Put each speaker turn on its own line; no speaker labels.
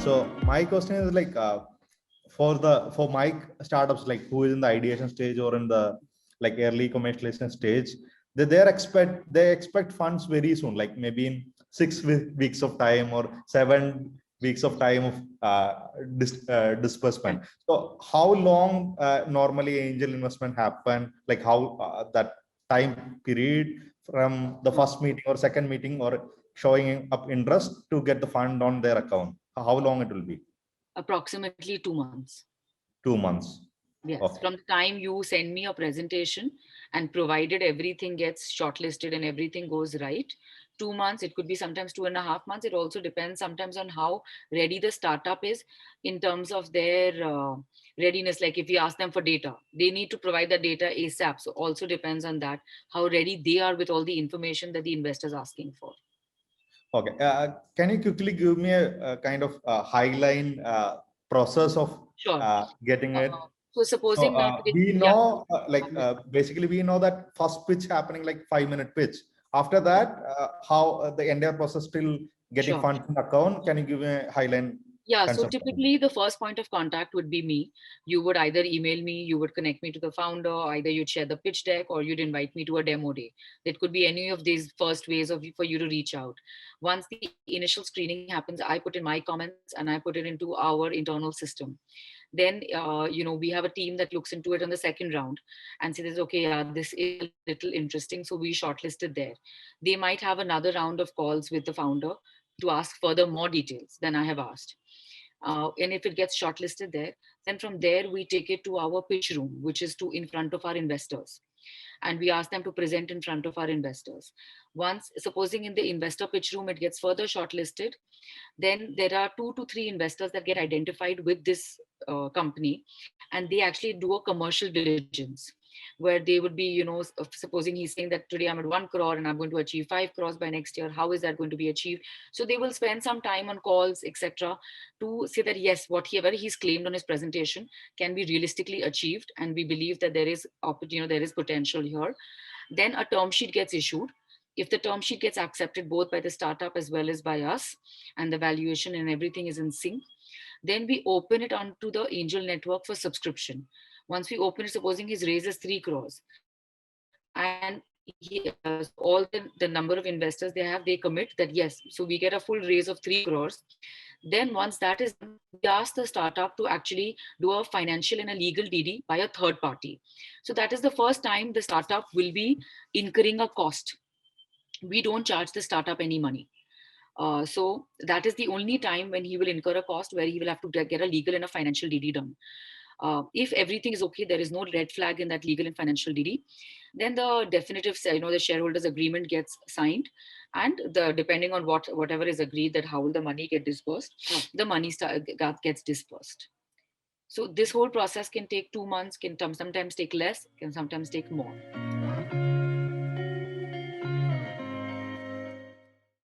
So my question is like, for my startups, like who is in the ideation stage or in the like early commercialization stage, they expect funds very soon, like maybe in 6 weeks of time or 7 weeks of time of disbursement. So how long normally angel investment happen? Like how that time period from the first meeting or second meeting or showing up interest to get the fund on their account? How long it will be?
Approximately 2 months.
2 months.
Yes,
Okay.
from the time you send me a presentation and provided everything gets shortlisted and everything goes right, 2 months, it could be sometimes 2.5 months. It also depends sometimes on how ready the startup is in terms of their readiness. Like if we ask them for data, they need to provide the data ASAP. So also depends on that, how ready they are with all the information that the investor is asking for.
Okay. Can you quickly give me a kind of highline process of
Sure.
getting it?
So
So
supposing that,
we
yeah.
know, basically we know that first pitch happening like 5-minute pitch. After that, how the entire process still getting
Sure.
funds in the account? Can you give me a highline
Yeah, so
concept?
typically the first point of contact would be me. You would either email me, you would connect me to the founder, either you'd share the pitch deck or you'd invite me to a demo day. That could be any of these first ways for you to reach out. Once the initial screening happens, I put in my comments and I put it into our internal system. Then, we have a team that looks into it on the second round and says, okay, yeah, this is a little interesting. So we shortlisted there. They might have another round of calls with the founder to ask further more details than I have asked. And if it gets shortlisted there, then from there we take it to our pitch room, which is in front of our investors. And we ask them to present in front of our investors. Once, supposing in the investor pitch room, it gets further shortlisted, then there are 2 to 3 investors that get identified with this company, and they actually do a commercial diligence where they would be, supposing he's saying that today I'm at 1 crore and I'm going to achieve 5 crores by next year. How is that going to be achieved? So they will spend some time on calls, etc., to say that yes, whatever he's claimed on his presentation can be realistically achieved, and we believe that there is there is potential here. Then a term sheet gets issued. If the term sheet gets accepted both by the startup as well as by us, and the valuation and everything is in sync, then we open it onto the angel network for subscription. Once we open it, supposing his raise is 3 crores, and all the number of investors they have, they commit that yes, so we get a full raise of 3 crores. Then once that is done, we ask the startup to actually do a financial and a legal DD by a third party. So that is the first time the startup will be incurring a cost. We don't charge the startup any money. So that is the only time when he will incur a cost where he will have to get a legal and a financial DD done. If everything is okay, there is no red flag in that legal and financial DD, then the definitive, the shareholders agreement gets signed, and depending on whatever is agreed, that how will the money get disbursed, the money gets disbursed. So this whole process can take 2 months, can sometimes take less, can sometimes take more.